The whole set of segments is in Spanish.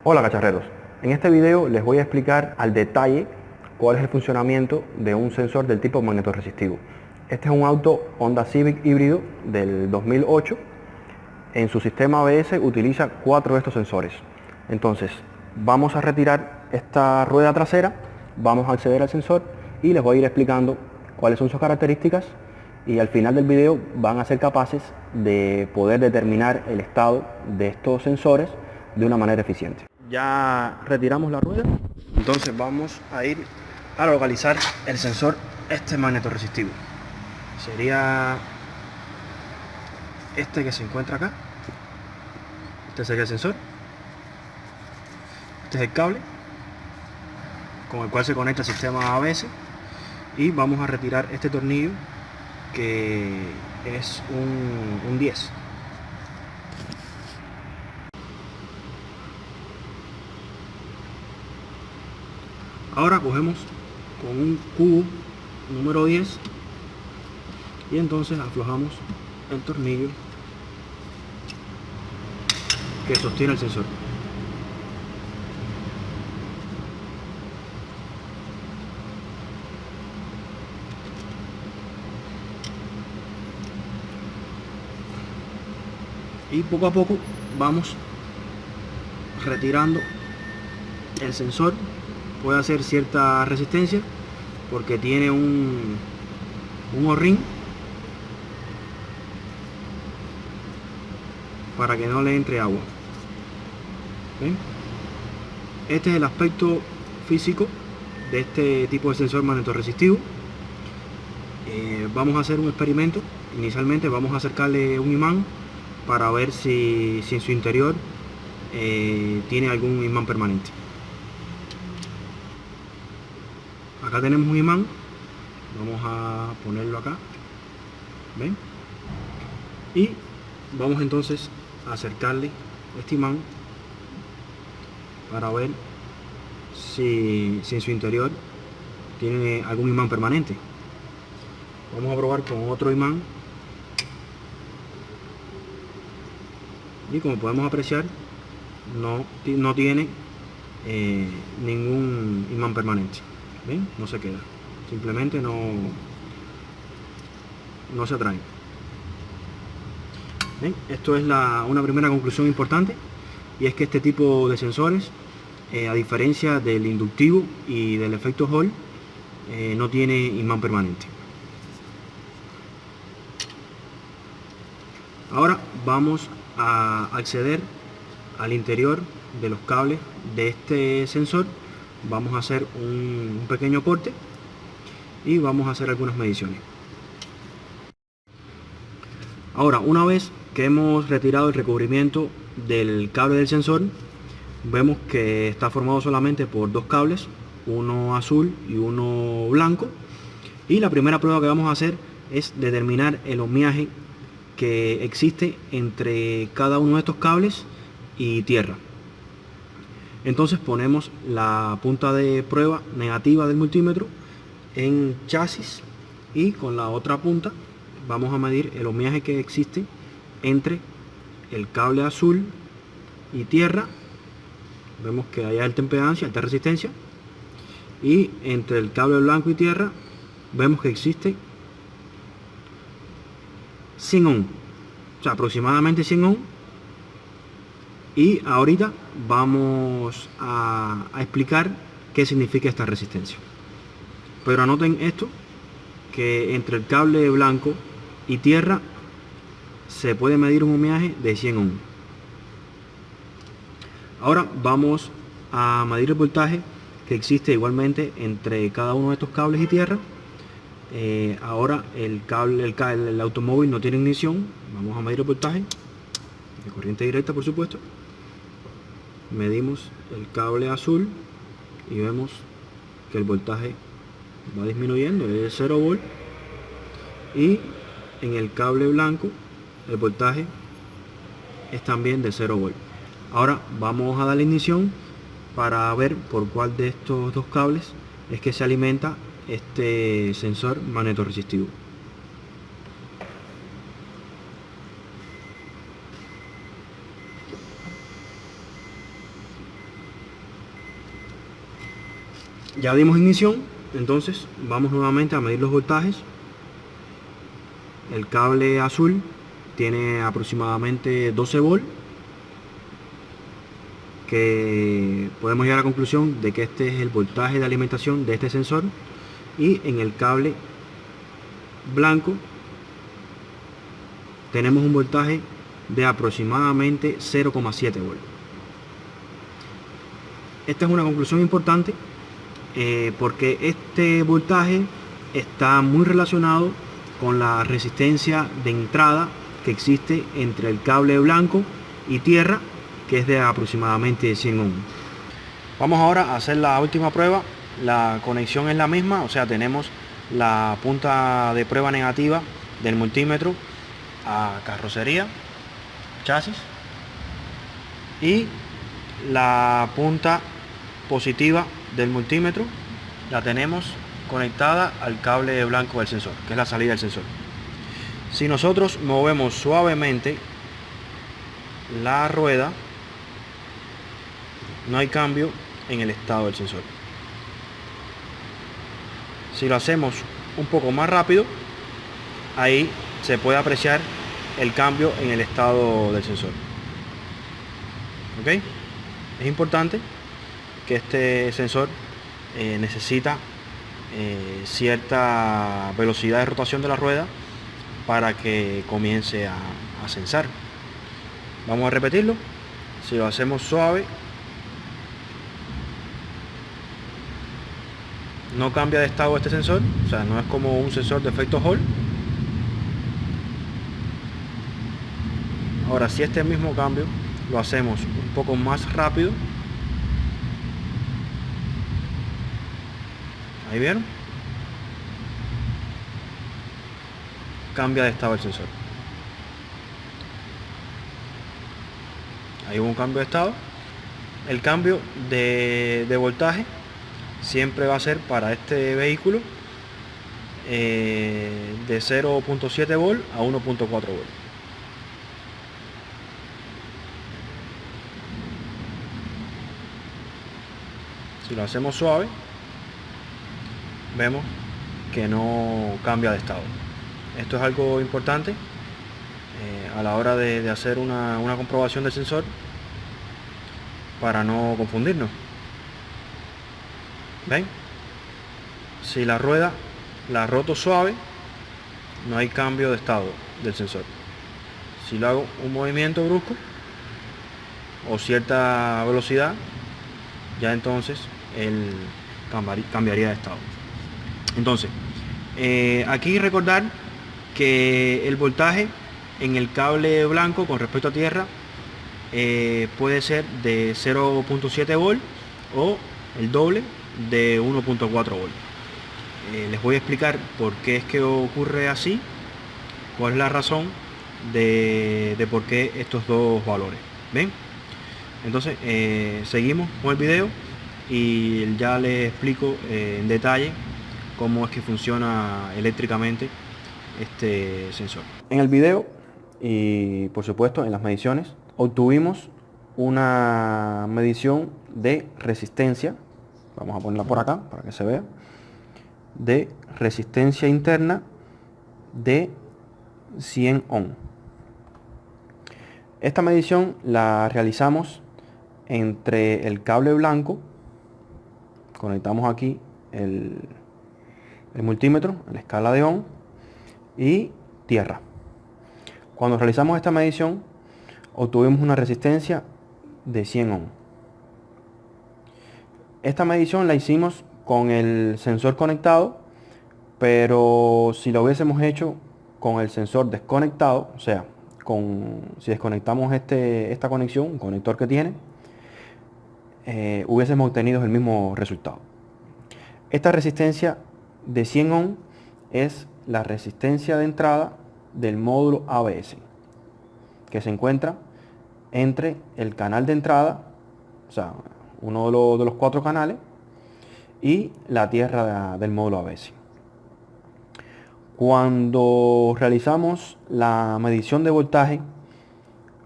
Hola cacharreros, en este video les voy a explicar al detalle cuál es el funcionamiento de un sensor del tipo magnetorresistivo. Este es un auto Honda Civic híbrido del 2008. En su sistema ABS utiliza 4 de estos sensores. Entonces vamos a retirar esta rueda trasera, vamos a acceder al sensor y les voy a ir explicando cuáles son sus características, y al final del video van a ser capaces de poder determinar el estado de estos sensores de una manera eficiente. Ya retiramos la rueda, entonces vamos a ir a localizar el sensor magnetorresistivo. Sería este que se encuentra acá. Este sería el sensor. Este es el cable con el cual se conecta el sistema ABS, y vamos a retirar este tornillo que es un 10. Ahora cogemos con un cubo número 10 y entonces aflojamos el tornillo que sostiene el sensor. Y poco a poco vamos retirando el sensor. Puede hacer cierta resistencia porque tiene un O-ring para que no le entre agua. ¿Ven? Este es el aspecto físico de este tipo de sensor magnetorresistivo. Vamos a hacer un experimento. Inicialmente vamos a acercarle un imán para ver si en su interior tiene algún imán permanente. Acá tenemos un imán, vamos a ponerlo acá, ¿ven? Y vamos entonces a acercarle este imán para ver si en su interior tiene algún imán permanente. Vamos a probar con otro imán y como podemos apreciar no tiene ningún imán permanente. ¿Ven? No se queda, simplemente no se atraen. ¿Ven? Esto es una primera conclusión importante, y es que este tipo de sensores, a diferencia del inductivo y del efecto Hall, no tiene imán permanente. Ahora vamos a acceder al interior de los cables de este sensor. Vamos a hacer un pequeño corte y vamos a hacer algunas mediciones. Ahora, una vez que hemos retirado el recubrimiento del cable del sensor, vemos que está formado solamente por dos cables, uno azul y uno blanco. Y la primera prueba que vamos a hacer es determinar el ohmiaje que existe entre cada uno de estos cables y tierra. Entonces ponemos la punta de prueba negativa del multímetro en chasis, y con la otra punta vamos a medir el ohmiaje que existe entre el cable azul y tierra. Vemos que hay alta impedancia, alta resistencia, y entre el cable blanco y tierra vemos que existe 100 ohm, o sea, aproximadamente 100 ohm. Y ahorita vamos a explicar qué significa esta resistencia. Pero anoten esto, que entre el cable blanco y tierra se puede medir un ohmiaje de 100 ohm. Ahora vamos a medir el voltaje que existe igualmente entre cada uno de estos cables y tierra. Ahora el automóvil no tiene ignición. Vamos a medir el voltaje de corriente directa, por supuesto. Medimos el cable azul y vemos que el voltaje va disminuyendo, es de 0 volt, y en el cable blanco el voltaje es también de 0 volt. Ahora vamos a dar la ignición para ver por cuál de estos dos cables es que se alimenta este sensor magnetorresistivo. Ya dimos ignición, entonces vamos nuevamente a medir los voltajes. El cable azul tiene aproximadamente 12 volts, que podemos llegar a la conclusión de que este es el voltaje de alimentación de este sensor, y en el cable blanco tenemos un voltaje de aproximadamente 0,7 volts. Esta es una conclusión importante porque este voltaje está muy relacionado con la resistencia de entrada que existe entre el cable blanco y tierra, que es de aproximadamente 100 ohms. Vamos ahora a hacer la última prueba. La conexión es la misma, o sea, tenemos la punta de prueba negativa del multímetro a carrocería, chasis, y la punta positiva del multímetro la tenemos conectada al cable blanco del sensor, que es la salida del sensor. Si nosotros movemos suavemente la rueda, no hay cambio en el estado del sensor. Si lo hacemos un poco más rápido, ahí se puede apreciar el cambio en el estado del sensor. ¿Ok? Es importante que este sensor necesita cierta velocidad de rotación de la rueda para que comience a sensar. Vamos a repetirlo. Si lo hacemos suave, no cambia de estado este sensor, o sea, no es como un sensor de efecto Hall. Ahora, si este mismo cambio lo hacemos un poco más rápido, ahí vieron, cambia de estado el sensor. Ahí hubo un cambio de estado. El cambio de voltaje siempre va a ser para este vehículo de 0.7 volt a 1.4 volt. Si lo hacemos suave, vemos que no cambia de estado. Esto es algo importante a la hora de hacer una comprobación del sensor, para no confundirnos. ¿Ven? Si la rueda la roto suave, no hay cambio de estado del sensor. Si lo hago un movimiento brusco o cierta velocidad, ya entonces él cambiaría de estado. Entonces, aquí recordar que el voltaje en el cable blanco con respecto a tierra puede ser de 0.7 volt o el doble de 1.4 volt. Les voy a explicar por qué es que ocurre así, cuál es la razón de por qué estos dos valores. ¿Ven? Entonces seguimos con el video y ya les explico en detalle cómo es que funciona eléctricamente este sensor. En el video y por supuesto en las mediciones obtuvimos una medición de resistencia. Vamos a ponerla por acá para que se vea. De resistencia interna de 100 ohms. Esta medición la realizamos entre el cable blanco. Conectamos aquí el multímetro, la escala de ohm, y tierra. Cuando realizamos esta medición obtuvimos una resistencia de 100 ohms. Esta medición la hicimos con el sensor conectado, pero si lo hubiésemos hecho con el sensor desconectado, o sea, si desconectamos esta conexión, un conector que tiene, hubiésemos obtenido el mismo resultado. Esta resistencia de 100 ohms es la resistencia de entrada del módulo ABS, que se encuentra entre el canal de entrada, o sea, uno de los 4 canales, y la tierra del módulo ABS. Cuando realizamos la medición de voltaje,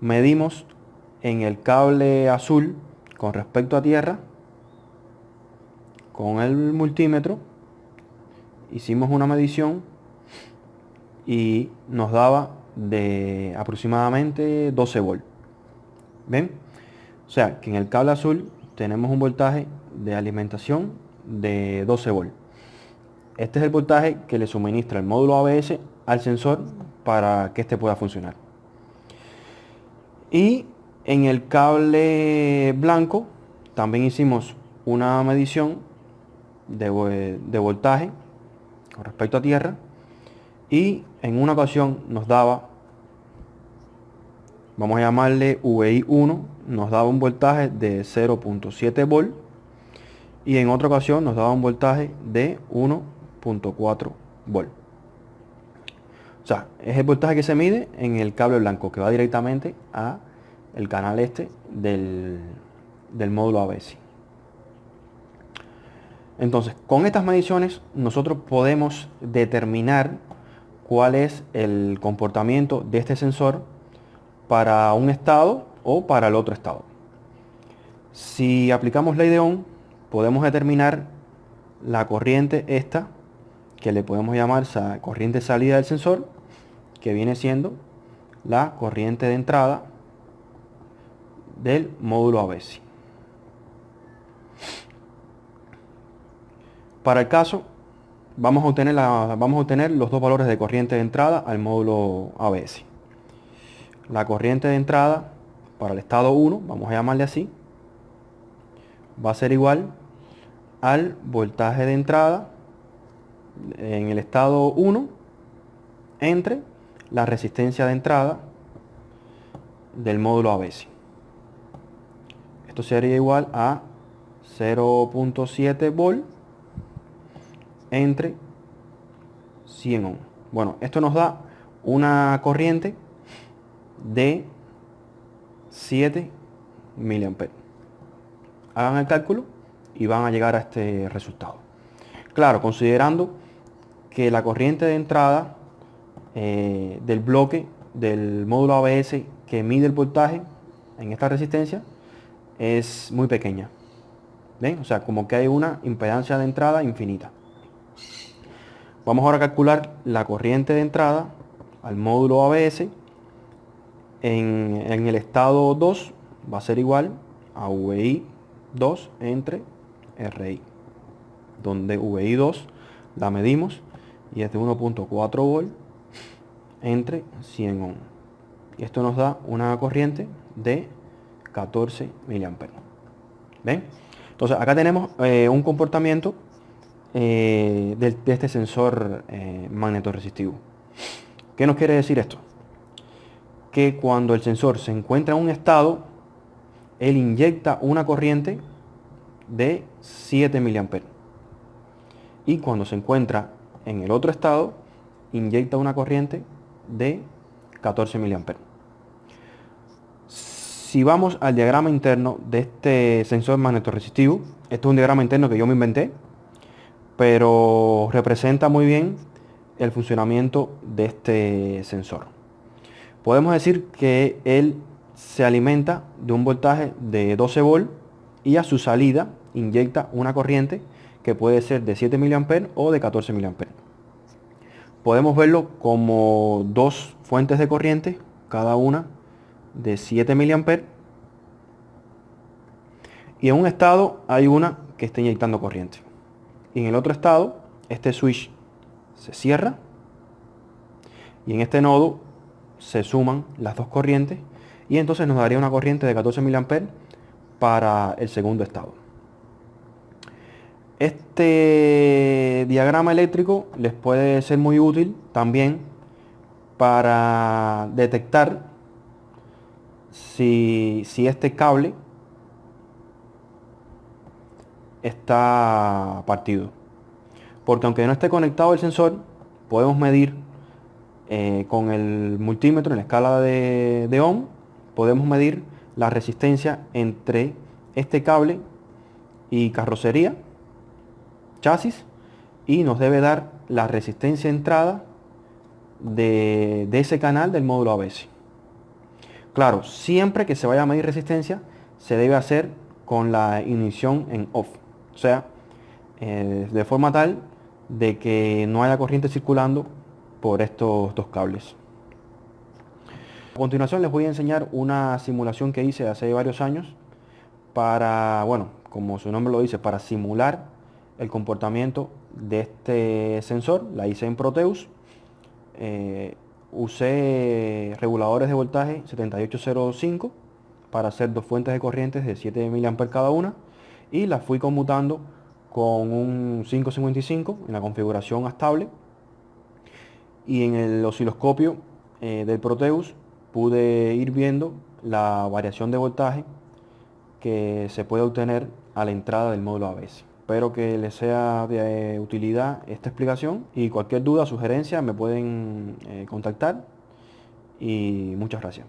medimos en el cable azul con respecto a tierra con el multímetro, hicimos una medición y nos daba de aproximadamente 12 volts. ¿Ven? O sea que en el cable azul tenemos un voltaje de alimentación de 12 volts. Este es el voltaje que le suministra el módulo ABS al sensor para que este pueda funcionar. Y en el cable blanco también hicimos una medición de voltaje con respecto a tierra, y en una ocasión nos daba, vamos a llamarle VI 1, nos daba un voltaje de 0.7 volt, y en otra ocasión nos daba un voltaje de 1.4 volt. O sea, es el voltaje que se mide en el cable blanco, que va directamente a el canal este del módulo ABS. Entonces, con estas mediciones nosotros podemos determinar cuál es el comportamiento de este sensor para un estado o para el otro estado. Si aplicamos ley de Ohm, podemos determinar la corriente esta, que le podemos llamar corriente salida del sensor, que viene siendo la corriente de entrada del módulo ABS. Para el caso, vamos a obtener los dos valores de corriente de entrada al módulo ABS. La corriente de entrada para el estado 1, vamos a llamarle así, va a ser igual al voltaje de entrada en el estado 1 entre la resistencia de entrada del módulo ABS. Esto sería igual a 0.7 volt entre 100 ohms. Bueno, esto nos da una corriente de 7 miliamperes. Hagan el cálculo y van a llegar a este resultado. Claro, considerando que la corriente de entrada del bloque del módulo ABS que mide el voltaje en esta resistencia es muy pequeña. ¿Ven? O sea, como que hay una impedancia de entrada infinita. Vamos ahora a calcular la corriente de entrada al módulo ABS en el estado 2, va a ser igual a VI 2 entre RI, donde VI 2 la medimos y es de 1.4 volt entre 100 ohms. Y esto nos da una corriente de 14 miliamperes. ¿Ven? Entonces acá tenemos un comportamiento de este sensor magnetoresistivo. ¿Qué nos quiere decir esto? Que cuando el sensor se encuentra en un estado, él inyecta una corriente de 7 miliamperes. Y cuando se encuentra en el otro estado, inyecta una corriente de 14 miliamperes. Si vamos al diagrama interno de este sensor magnetoresistivo, esto es un diagrama interno que yo me inventé, pero representa muy bien el funcionamiento de este sensor. Podemos decir que él se alimenta de un voltaje de 12 volts y a su salida inyecta una corriente que puede ser de 7 miliamperes o de 14 miliamperes. Podemos verlo como dos fuentes de corriente, cada una de 7 miliamperes, y en un estado hay una que está inyectando corriente, y en el otro estado este switch se cierra y en este nodo se suman las dos corrientes y entonces nos daría una corriente de 14 miliamperes para el segundo estado. Este diagrama eléctrico les puede ser muy útil también para detectar si este cable está partido, porque aunque no esté conectado el sensor, podemos medir con el multímetro en la escala de Ohm, podemos medir la resistencia entre este cable y carrocería, chasis, y nos debe dar la resistencia entrada de ese canal del módulo ABS. Claro, siempre que se vaya a medir resistencia, se debe hacer con la ignición en off. O sea, de forma tal de que no haya corriente circulando por estos dos cables. A continuación les voy a enseñar una simulación que hice hace varios años para, bueno, como su nombre lo dice, para simular el comportamiento de este sensor. La hice en Proteus. Usé reguladores de voltaje 7805 para hacer dos fuentes de corrientes de 7 mA cada una y las fui conmutando con un 555 en la configuración estable, y en el osciloscopio del Proteus pude ir viendo la variación de voltaje que se puede obtener a la entrada del módulo ABS. Espero que les sea de utilidad esta explicación, y cualquier duda o sugerencia me pueden contactar, y muchas gracias.